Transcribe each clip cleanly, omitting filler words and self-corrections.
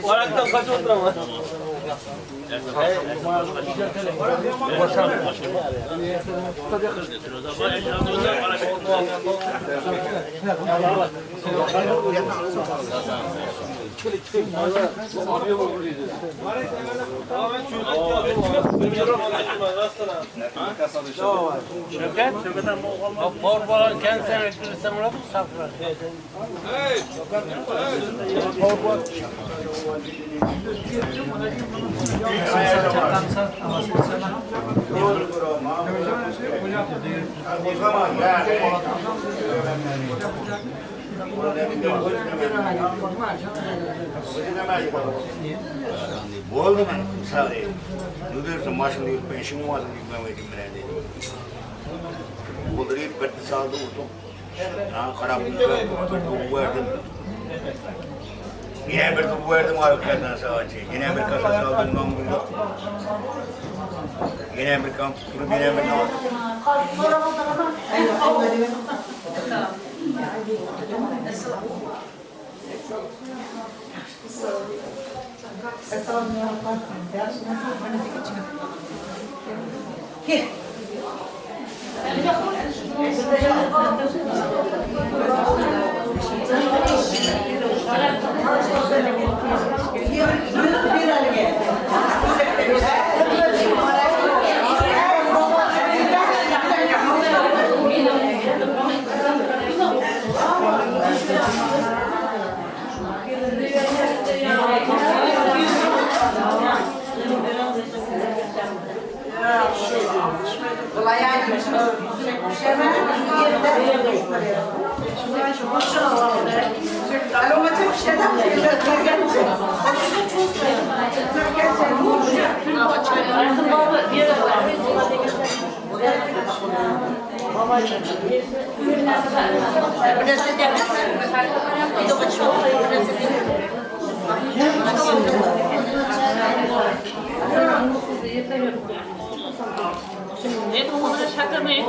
Ayaktan kaç oturamaz. बोल दो मैं सारे उधर से माशल दी पेंशन वाला दी मैं वेटिंग में रहने उधर ही 32 साल तो हां खराब हुआ है ये बेर तो हुआ है तुम्हारा कहना साथ है ये बेर का साथ तो नाम दूंगा ये बेर का पूरा दिन में नाम Это уже шагом и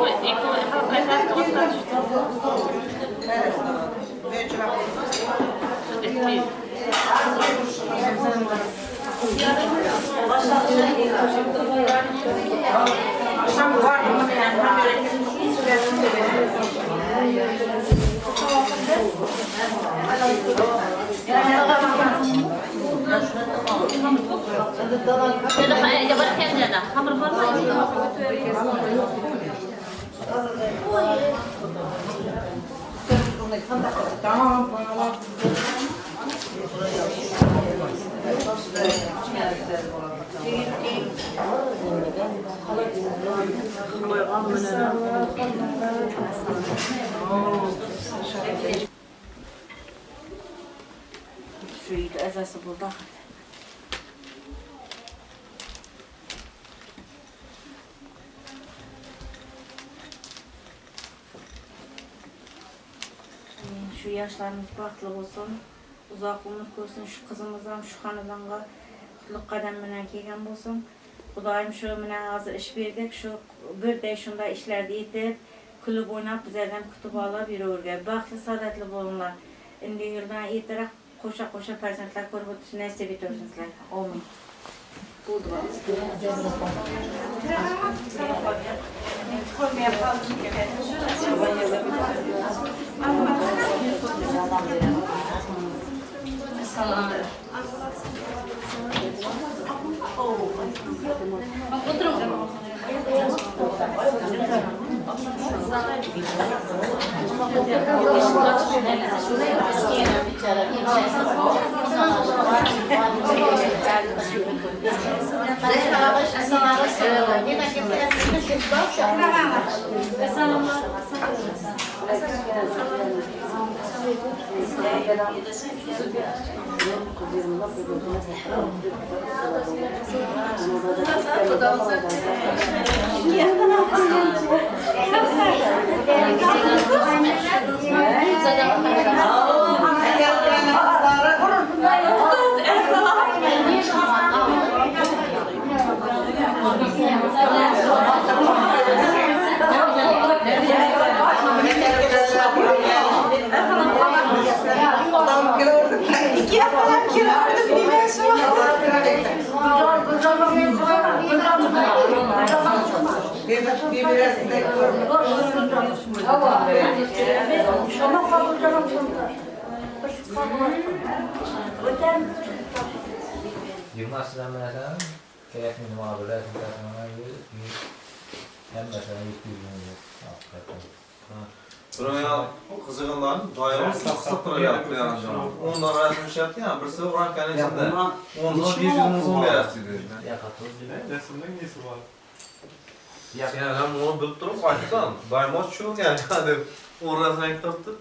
Şuydu ezası burada. şu yaşlarımız bahtlı olsun. Uzak ömür görsün. Şu kızımızdan şu hanıdanğa kutluk kadem bilen kelgen bolsun. Kudayım şu bilen hazır iş berdik. Şu bir de şunda işlerde yetip kulüp oynap bizlerden kutup alıp yürürge. Bahtlı sadatlı bolunlar. Indi yıldan yeterek koşa koşa persentler korup nesip etiyorsunuzlar. Amin. Buldu Yılmaz'dan mesela gerek mi muhabirler hem mesela 100 milyon Buraya kızığından dayalı saksıp duracak bir yandan. Ondan razı yaptı ya, birisi Urankan'ın içinde. Ondan 100 milyon verasıydı. Resimden neyse var? Yani ben bunu bilip durup açsam, daima şu yani hadi uğrasına kitaptır.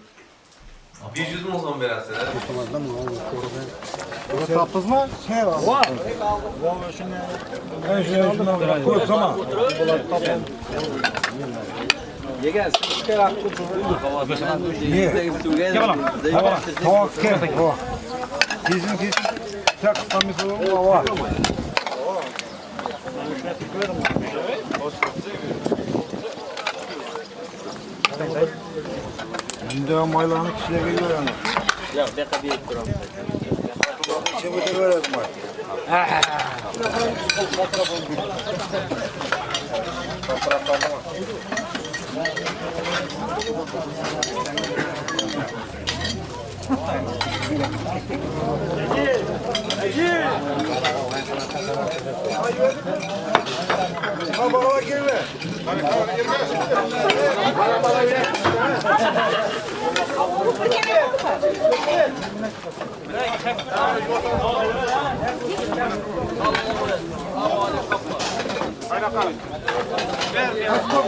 100 milyon verasıydı. Bu tapızma şey var. Var. Ben şunu koy zaman. Yegelsin, çıkar aklı Tamam, kertek o. Kesin tek kısamız o var. Şimdi maylanın kişiye geliyor yani. Ya ne kadar bir durum. Şimdi de böyle var. Bana girme.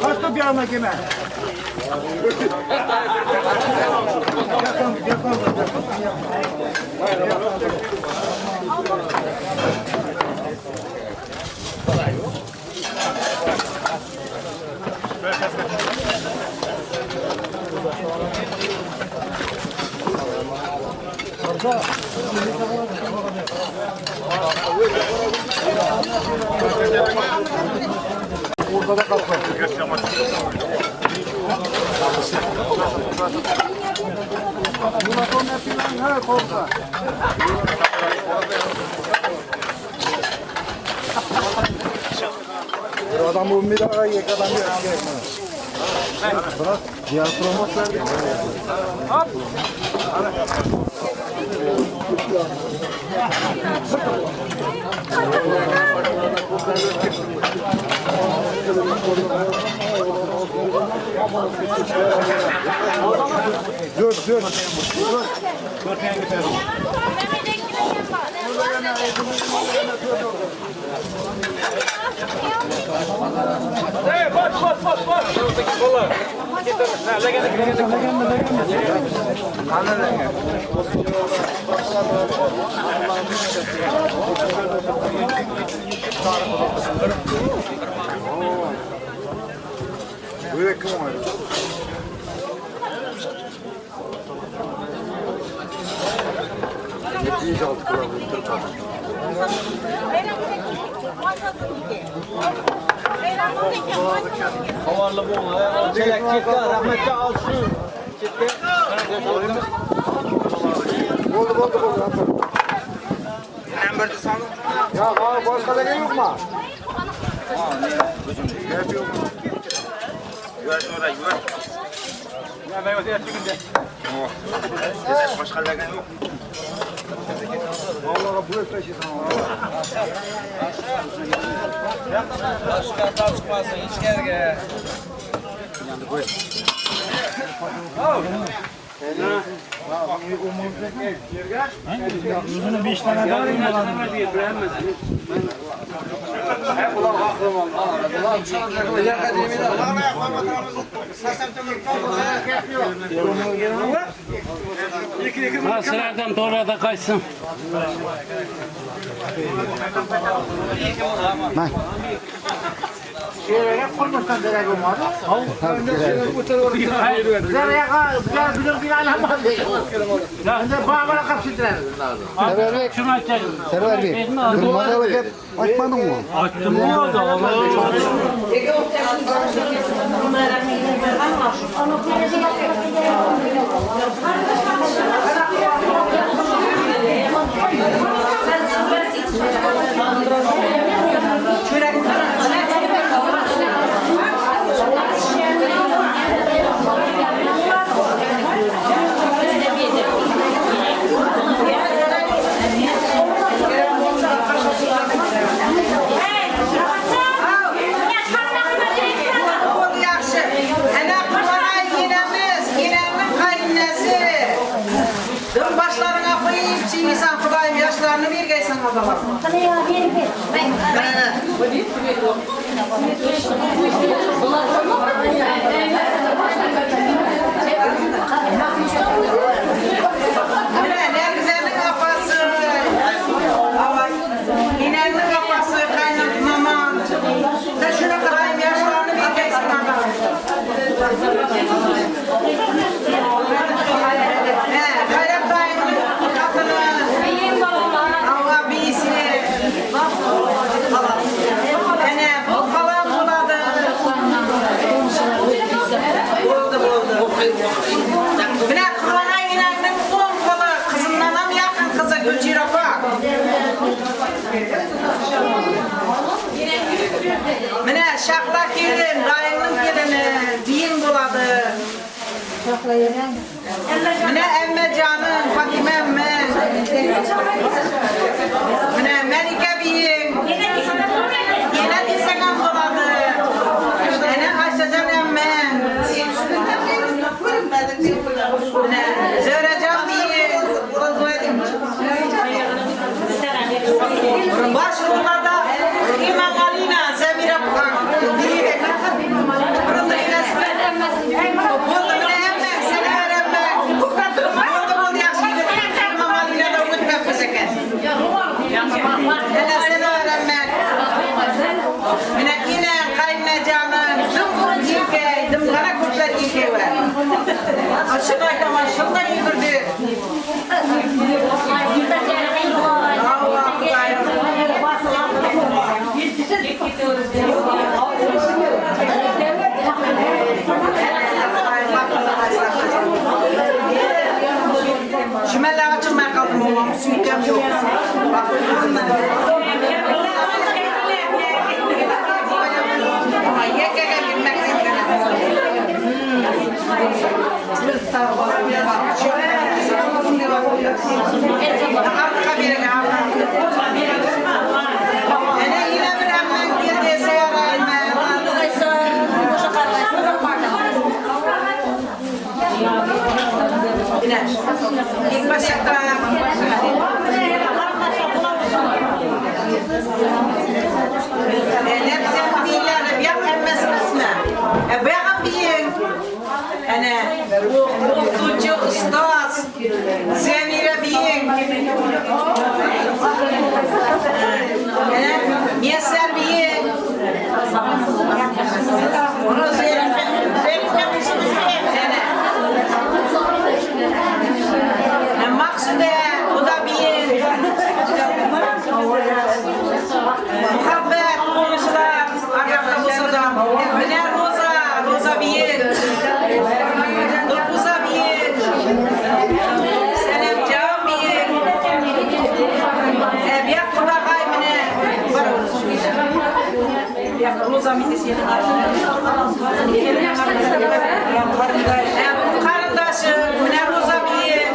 Kaçta bir yana girme. Burada da kalsın. Buna son yapılan her korka. Adam bu bir daha yek adam bir. Bırak diğer promotlar. Hop. Dur. Hey, bak. Kolla. Buraya kıvamayız. 106 kilometre kadar. Havarlı bu ona. Çelek çekti. Rahmetli al şu. Çekti. Oldu. Ya abi başka da yok mu? Yürü sonra yürü. Ya ben öteye çıkınca. Bize başka lagan yok. Vallahi bu ekmeği Başka çıkmasın hiç gerge. Yüzünü 5 tane daha mı yalan diye beğenmedin. Hep ulan aklım oldu. Ulan çağıracak yer kademi de. Ha sıradan doğru da kaçsın. Şöyle kurmuştan derek olmadı. Nereye kadar bilir bir anlamaz değil. Ben de bağlara kapsıdırarım. Şunu açalım. Server Bey, durmada bakıp açmadın mı? Açtım mı da Yaşlarını bir gaysan babalar. Hadi ya bir. Ne güzellik kafası. İnenin kafası kaynatmama. Sen şuna kadar yaşlarını bir gaysan babalar. Kayrak dayının kapını. Allah bilsin. Bu falan buladı. Buldu. Bine kılana inandım son kolu. Kızımdan yakın kızı Gülcir Afa. Mine şakla gelin, dayının gelini. Din buladı. Mine emme canım, Fatime emme. Mine Melike biyim. Yine disegan buladı. Yine Ayşecan emme. Mine Zörecan biyim. Başvurlarda İmam Alina, Zemire Bukan. Burada yine buldu mine emme, seni öğrenme. Buldu yakşıydı. İmam Alina da umut kapısıken. Hele seni öğrenme. Mine yine kaynacanın dımkın ilke, dımkana kurtlar ilke var. Aşıklar tamam, şundan yıkırdı. Allah kutlayın. Şimelle açın ben kaldım oğlum, sümükem yok. Ama yekeke gitmek yine bir hemen girdi seyahat İlk başta ne bize bilgiler bir emmez kısmı. Bayağı bir okutucu ustaz Zemire Bey'in Miyeser Bey'in onu Maksude o da Bey'in Karındaşı, ne bozabilir?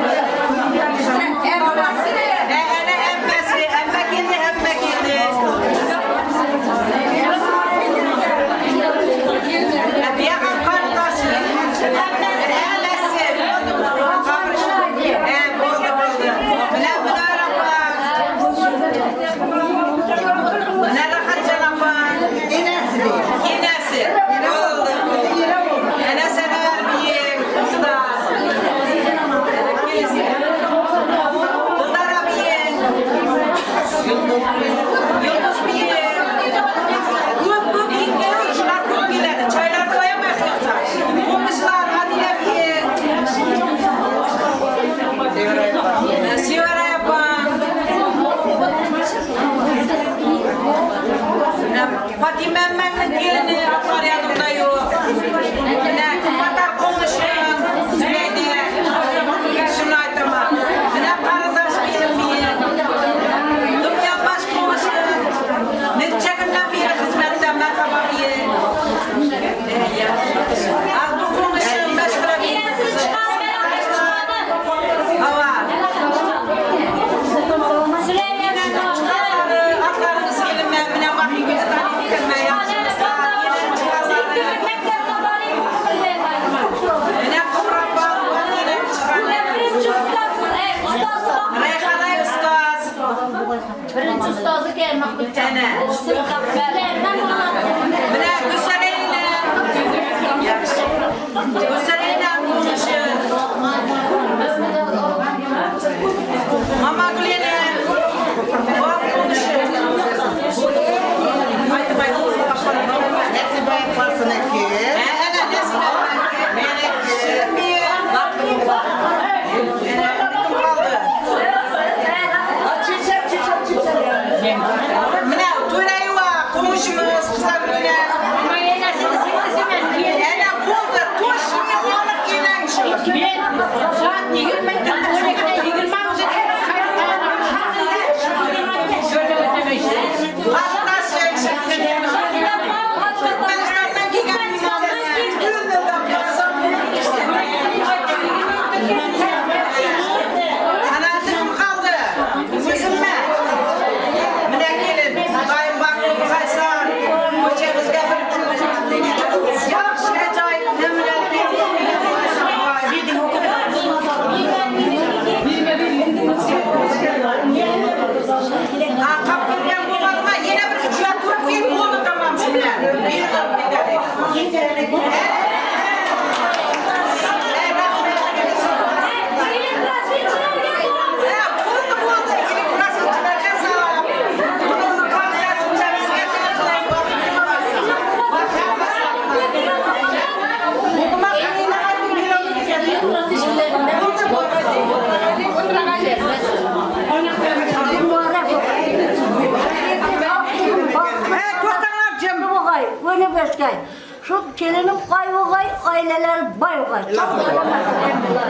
Şu gelinim kaybolgay, aileler bayolgay.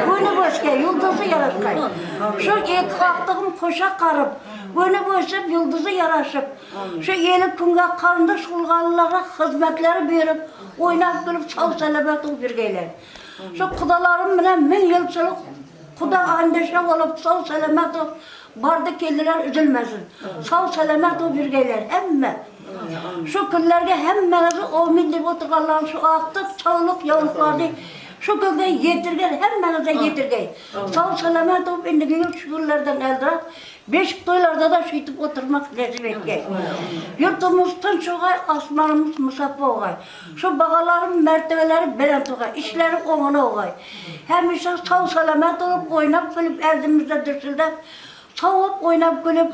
Bunu boşkay, yıldızı yaraşkay. Şu iki haktığım koşa karıp, bunu boşup yıldızı yaraşıp, şu yeni kunga kandış kulgalılara hizmetleri verip, oynap gülüp sağ selamet ol birgeyler. Şu kudalarım bilen 1000 yılçılık kuda andeşe olup sağ selamet ol, barda kelliler üzülmesin. Sağ selamet ol birgeyler, emme. Şu günlerge hemmenizi umid deb oturganlar şu aktık çoğuluk yoluklarını şu günde yetirgen hemmenize yetirgen. Sağ selamet olup indiki yıl şükürlerden eldirak beşik toylarda da şuytup oturmak nasip etken. Yurtumuz tınç oğay, asmanımız musaffa oğay. Şu bağaların mertebeleri belent oğay, işleri oğuna oğay. Hem işte sağ selamet olup oynap gülüp eldimizde dürsüldep, soğup oynap gülüp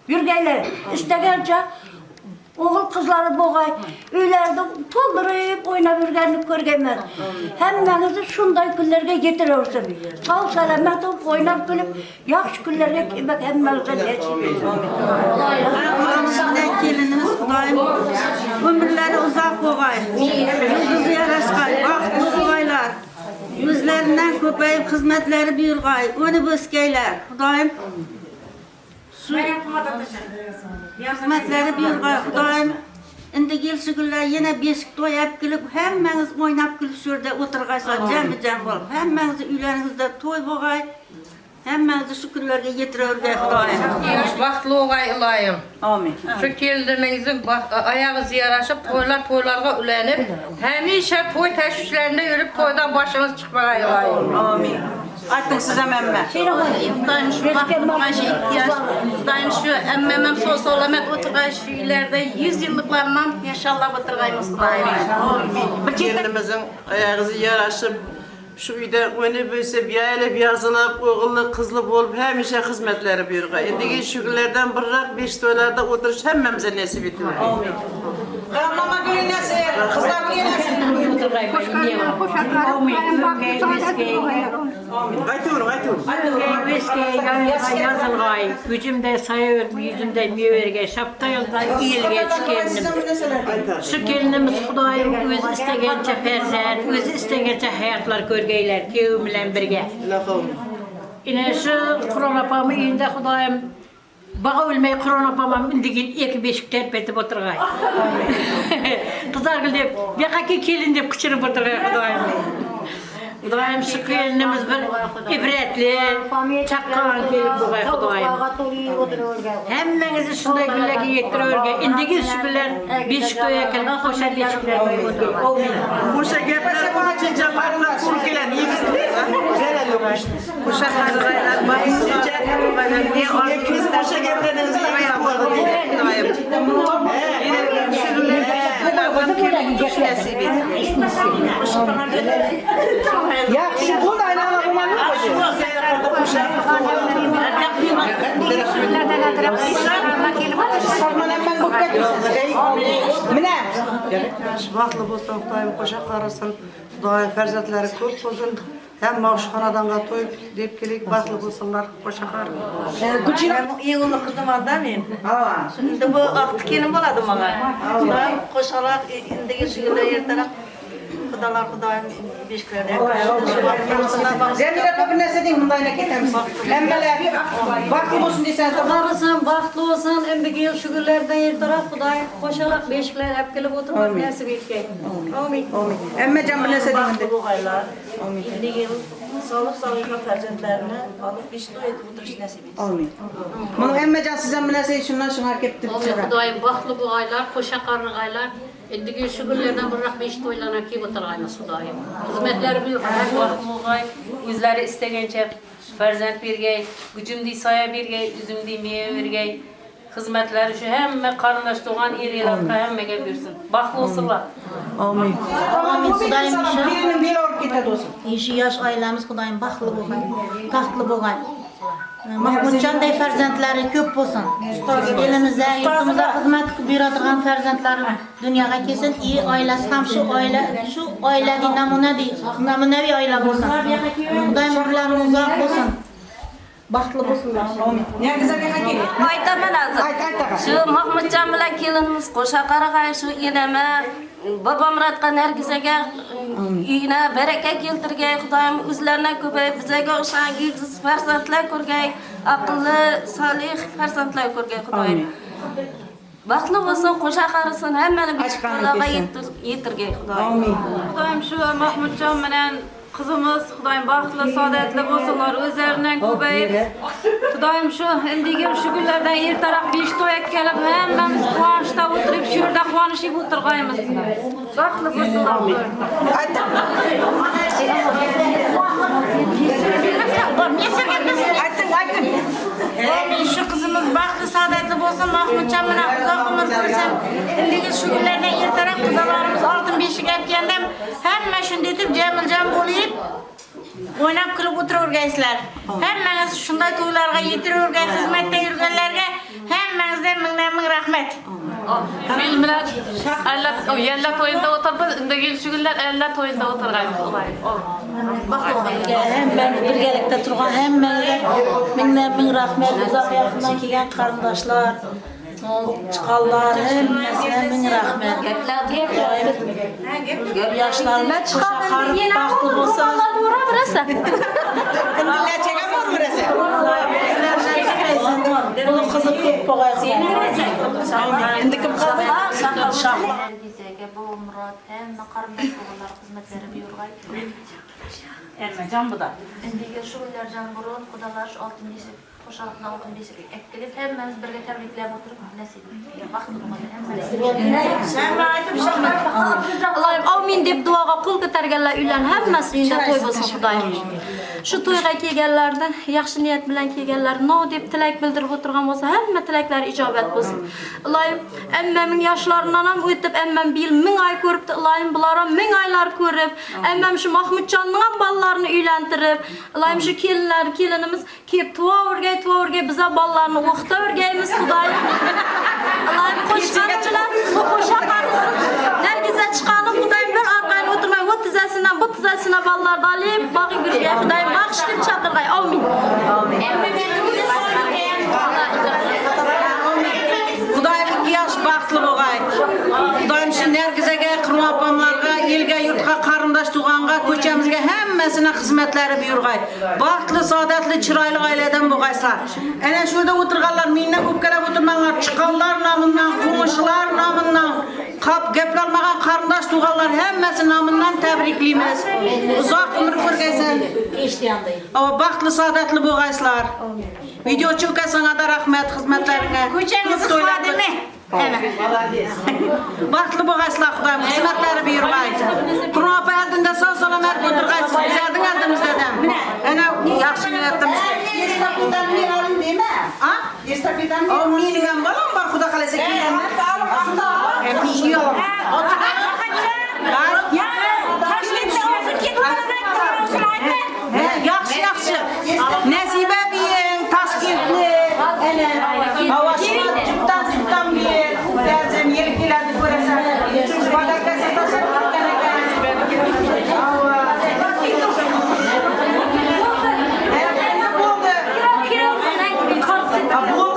yürgeyler. İstegence oğul kızları boğay, üylerde tolduruyup oynap yürgenlik görgenmez. Hemmenizi şunday günlerge getiriyorsun. Sağ selamet olup oynap gülüp, yakşı günlerge kemek hemmenize nasip etsin. Allah'ın gelinimiz Kudayım, ömürleri uzak boğay, yıldızı yaraşkay, baktlı boğaylar, yüzlerinden köpeyip hizmetleri büyülgay, onu böskeyler, Kudayım. Hizmetleri büyülgay, Kudayım. Endi gelsi günler yine beşik toyap gelip hemmeniz oynap gülüp şurada oturgayslar cem bolup hemmeniz üylerinizde toy boğay hemmeniz şu günlerge yetirörge Hudaýym. Baxtly ogay ilayım. Amin. Şu keldiňizin ayağı yaraşıp toylarga ülenip, hemişe toy teşvişlerinde yürüp toydan başınız çıkmagay ilayım. Amin. Aytdyň size memme. Daim şu daim şu emmemem sosolamak oturgan şu illerde 100 yıllıklarından yaşallah oturgayımız Hudaýym. Kendimizin ayağı yaraşıp, şu uyda öne büyüse bir yazılıp, oğullu, kızlı bolup hemişe hizmetleri buyurga. Endigi şükürlerden bırrak, beş toylarda oturuş hemmemize nasip ediyor. Amin. Karamlama gülü nasip, kızlar gülü nasip. Yazılgay, gücümde sayıyor, yüzümde müverge, şapta yolda iyilge çıkendim. Şu gelinimiz Hudaýym özü istegençe ferzat, özü istegençe hayatlar görgeyler, kevim bilen birge. Ine şu Kur'an apamı iyinde Hudaýym bağa ölmeyi Kur'an apamam indigin iki beşik terpetip oturgay. Kızar gülüp, yakaki kelin dep kıçırıp oturgay Hudaýym. Hudaýym şu gelinimiz bir ibretli, çakkan kelip buğay Hudaýym. Hemmenizi şunday güllerge yetirörge, indigi şükürler bir şükürler kelip hoşa geçikler. Hoşa gepler bana çince parlar kur gelen yigizler. Gelen yok işte. Hoşa kargaylar, bahsizce kargaylar diye orkiniz hoşa geplerinizi yapmadı diye. Yaxşı bu da aynalar olmalı mı? Baxtlı bolsun, Hudaýym koşa qarasın, Hudaýym ferzatlary köp bolsun. Hem mağuşxanadan toyup deyip kelek, baxtlı bolsunlar, koşa qarasın. Güçinem ýygyny kızım var da men. Indi bu wagt kelim bolady maga. Hudaýym koşalak indigi şigirler erterak Hudaýym beşiklerde. Zemire bir näse diň mundaýna ketemiz. Hemmeler baxtly bolsun diýsen, Qarasam, baxtlı olsan, emdi gel şükürlerden ertaraf Hudaýym koşalak beşikler hep gelip oturmak nasip etgey. Amin. Amin. Emmecan bir näse diýende. Amin. Indigi sağlık sağlıkla ferzatlaryny alıp beş toy etip oturuş nasip etsin. Amin. Bunu emmecan sizden bir näse şundan şuna kepdi. Hudaýym baxtly buğaylar, koşa qargaylar, endigi şükürlerden bırrak beş toylana ki oturgaymız Hudaýym. Hizmetleri buyur, baxtly buğay, özleri istegençe ferzat bergey, gücümdi saya bergey, üzümdi meye bergey. Hizmetleri şu hemme karındaş doğan eriyeler hemmege bersin. Baxtly olsunlar. Amin. Amin. Hudaýym Birinin bir or ketedi olsun. işi yaş ailemiz Hudaýym baxtly bolgay, tahtly bolgay. Mahmudcanday ferzentleri köp bolsun. Elimizde, yurtumuzda hizmet beradigan ferzentleri dünyaga kelsin. İyi ailesi ham şu ailedi namunevi aile bolsun. Hudaýym bilen uzak bolsun. Baxtly bolsunlar. Amin. Ne güzel ki. Aytaman azı. Şu Mahmudcan bilen kelinimiz koşa qaragay şu ileme babam ratkan herkesege iyine bereke keltirgey Hudaýym özlerine köpeyip bizege oşan gilsiz ferzatlar körgey akıllı salih ferzatlar körgey Hudaýym. Baxtly bolsun, koşa qarasyn, hemmeni bir şükürlaga yetirgey Hudaýym. Amin. Hudaýym şu Mahmudcan bilen kızımız Hudaýym baxtly, saadetli bolsunlar, özlerinden köpeyip Hudaýym şu indigi şükürlerden ertaraq beş toy kelip hemmemiz kuwançda oturup şurada kuwanyşyp oturgaýmys. Baxtly bolsunlar. Amin. Şu kızımız baxtly, saadetli bolsun, Mahmudcan bilen uzak ömür sürsen, indigi şükürlerden ertaraq kızalarımız altın beşik epkendem hemme şunday etip jamil-jam bolyp oynap kılıp otururgayslar. Hemmeniz şunday toylarga yetirurgay, hizmetde yürgenlerge hemmenizden ming rahmet. Biz bilen yella toyunda oturdu, indigi şükürler elle toyunda oturgaýmys Hudaýym. Hemen birgelikte turgan hemmenize ming rahmet, uzak yakından kelgen karindaşlar, çıkallar, hemmesine ming rahmet. Yaşlarına koşa karıp baxtly bolsa. Illa çeken var mı rese? kızı kılıp koyalım. Şimdi kim kaldı? Dizege, bu Murat, hem karındaş oğullar hizmetleri buyurgay. Ermecan bu da. Endigi şu günlerden burun kudalar şu altın beşik, koşakına altın beşik ekkelip hemmemiz birge tebriklep oturup nasip. Vakti bulmadı Allah'ım amin dep duaga kul ko'targanlar uylan hammasi uyda to'y bo'lsin Xudoyim. Shu to'yga kelganlardan yaxshi niyat bilan kelganlar no deb tilak bildirib o'tirgan bo'lsa hamma tilaklari ijobat bo'lsin. Allohim ammamning yoshlaridan ham o'tib ammam bil 1000 oy ko'ribdi. Allohim bular ham 1000 oylar ko'rib, ammam shu Mahmudjonning ham bolalarini uylantirib, Allohim shu kelinimiz kelib tuvavergay biz ham bolalarni o'qitavergaymiz Xudoyim. Allohim qo'shqani bilan bu qo'sha qarisin. Nargiza chiqqani Xudoyim bir orqani o'tirmay o tizasidan bu tizasidan bolalarni olib bag'i gurga Xudoyim baxsh deb chaqirgay. Amin. Xudoyim 2 yosh baxtli bo'lg'ay. Xudoyim shu Nargizaga, Qur'on opamlarga, elga, yurtga, qarindosh tuğanga, ko'chamizga hammasini xizmatlari buyurg'ay. Baxtli, saodatli, chiroyli oiladan bo'lgaysizlar. Ana shu yerda o'tirganlar mendan ko'pkalab o'tirmanglar. Chiqqanlar nomidan, qo'shnilar nomidan, qap gaplarmagan qarindosh tuğanlar hammasi nomidan tabriklaymiz. Uzoq umr ko'rgaysan. Baxtli, saodatli bo'lgaysizlar. Videochi uka sana da rahmat xizmatlaringga. Ko'changiz xodimi. Baxtli bo'lgaysizlar Xudoyim, xizmatlari buyurg'ay. Qur'on opa oldinda sog' salomat o'tirg'aysiz, bizlarning oldimizdan. Ana yaxshi niyatimiz. Estafetan men oling deyma. Ha? Estafetan O mening ham bolam bor, Xudo xolasa kelganman. Yo'q. Yaxshi. Nasiba biyen, Toshkentli. Ana havasini jubdan biyen. Ba'zan yil keladi ko'rasan. Badakasi tasarruf ekan ekan. Bo'ldi.